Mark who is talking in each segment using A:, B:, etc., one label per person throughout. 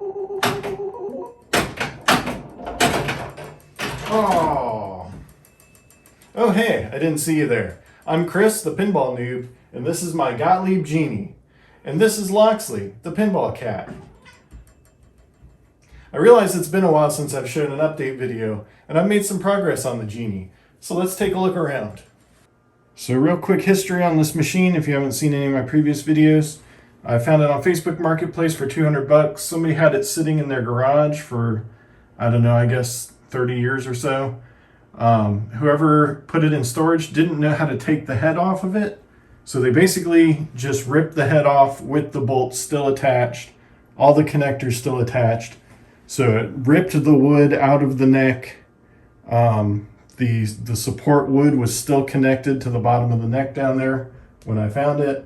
A: Oh. Oh, hey, I didn't see you there. I'm Chris, the pinball noob, and this is my Gottlieb Genie. And this is Loxley, the pinball cat. I realize it's been a while since I've shown an update video, and I've made some progress on the Genie. So let's take a look around. So real quick history on this machine, if you haven't seen any of my previous videos. I found it on Facebook Marketplace for 200 bucks. Somebody had it sitting in their garage for, I don't know, I guess 30 years or so. Whoever put it in storage didn't know how to take the head off of it. So they basically just ripped the head off with the bolts still attached, all the connectors still attached. So it ripped the wood out of the neck. The support wood was still connected to the bottom of the neck down there when I found it.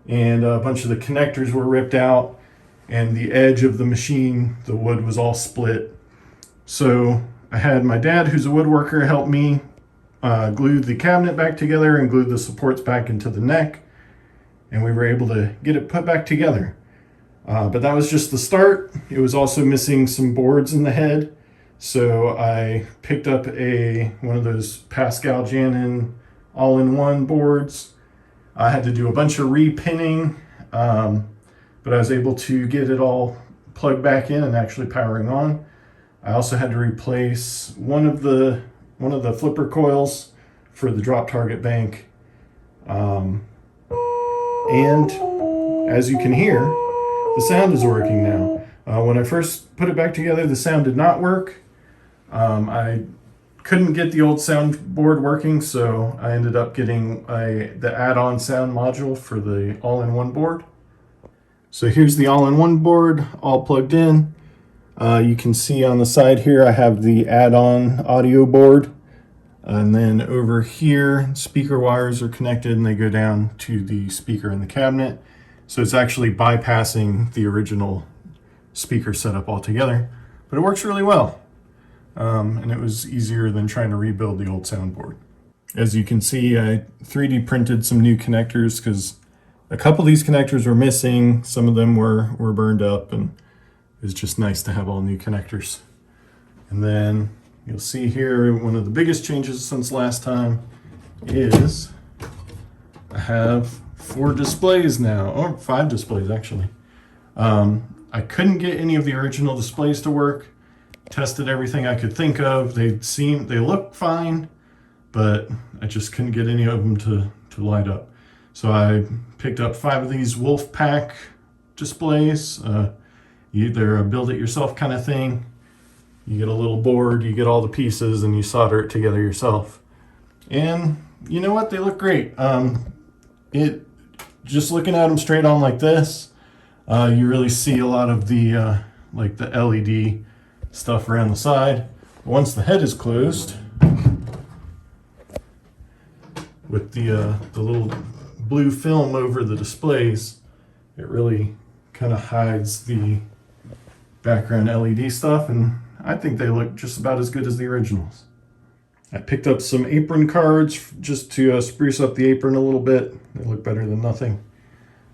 A: And a bunch of the connectors were ripped out, and the edge of the machine, the wood was all split. So I had my dad, who's a woodworker, help me glue the cabinet back together and glue the supports back into the neck, and we were able to get it put back together. But that was just the start. It was also missing some boards in the head, so I picked up one of those Pascal Janin all-in-one boards. I had to do a bunch of repinning, but I was able to get it all plugged back in and actually powering on. I also had to replace one of the flipper coils for the drop target bank. And as you can hear, the sound is working now. When I first put it back together, the sound did not work. I couldn't get the old soundboard working, so I ended up getting the add-on sound module for the all-in-one board. So here's the all-in-one board, all plugged in. You can see on the side here I have the add-on audio board, and then over here speaker wires are connected and they go down to the speaker in the cabinet. So it's actually bypassing the original speaker setup altogether, but it works really well. And it was easier than trying to rebuild the old soundboard. As you can see, I 3D printed some new connectors because a couple of these connectors were missing. Some of them were burned up, and it's just nice to have all new connectors. And then you'll see here, one of the biggest changes since last time is I have 4 displays now, or 5 displays actually. I couldn't get any of the original displays to work. Tested everything I could think of. They look fine, but I just couldn't get any of them to light up. So I picked up 5 of these Wolfpack displays. They're a build it yourself kind of thing. You get a little board, you get all the pieces, and you solder it together yourself. And you know what? They look great. Just looking at them straight on like this, you really see a lot of the like the LED stuff around the side. Once the head is closed, with the little blue film over the displays, it really kind of hides the background LED stuff, and I think they look just about as good as the originals. I picked up some apron cards just to spruce up the apron a little bit. They look better than nothing.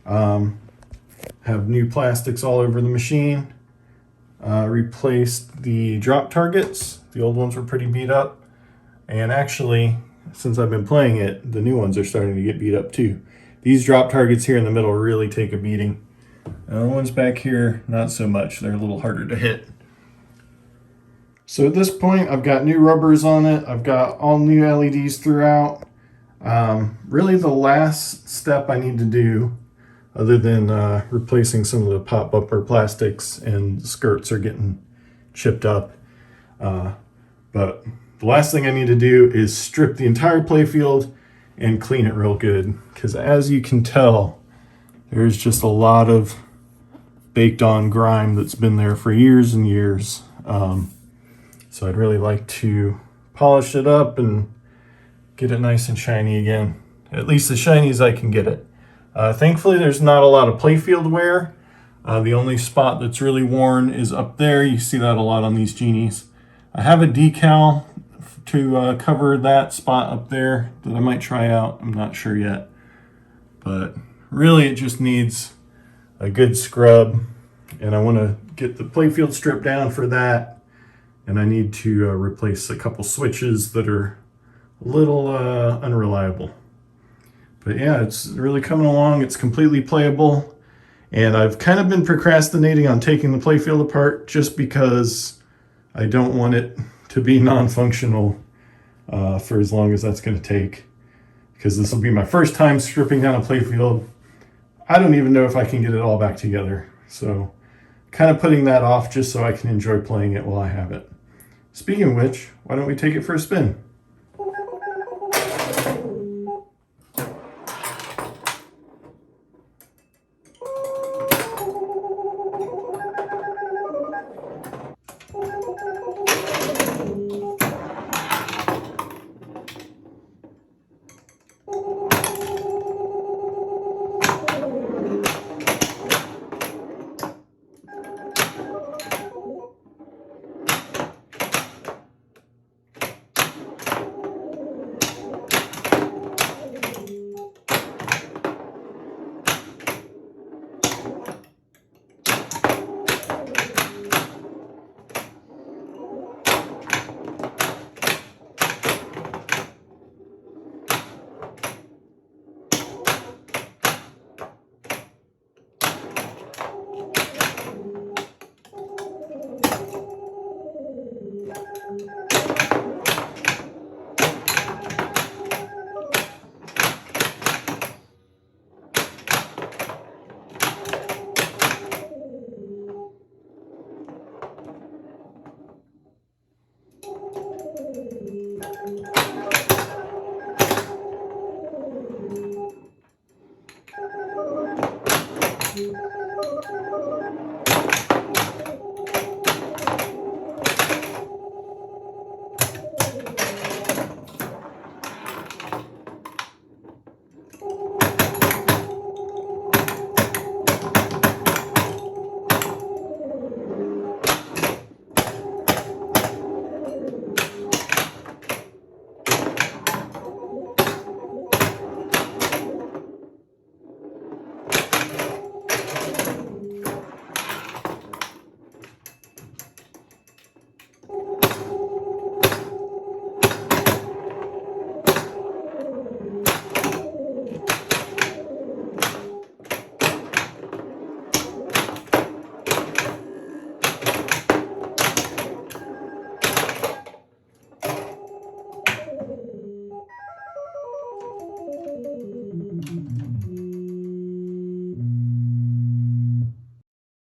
A: Have new plastics all over the machine. Replaced the drop targets. The old ones were pretty beat up. And actually, since I've been playing it, the new ones are starting to get beat up too. These drop targets here in the middle really take a beating. The ones back here, not so much. They're a little harder to hit. So at this point, I've got new rubbers on it. I've got all new LEDs throughout. Really the last step I need to do, other than replacing some of the pop bumper plastics, and the skirts are getting chipped up. But the last thing I need to do is strip the entire playfield and clean it real good. Because as you can tell, there's just a lot of baked on grime that's been there for years and years. So I'd really like to polish it up and get it nice and shiny again. At least as shiny as I can get it. Thankfully, there's not a lot of playfield wear. The only spot that's really worn is up there. You see that a lot on these Genies. I have a decal to cover that spot up there that I might try out. I'm not sure yet. But really, it just needs a good scrub and I want to get the playfield stripped down for that, and I need to replace a couple switches that are a little unreliable. But yeah, it's really coming along. It's completely playable, and I've kind of been procrastinating on taking the playfield apart just because I don't want it to be non-functional for as long as that's going to take, because this will be my first time stripping down a playfield. I don't even know if I can get it all back together, so kind of putting that off just so I can enjoy playing it while I have it. Speaking of which, why don't we take it for a spin?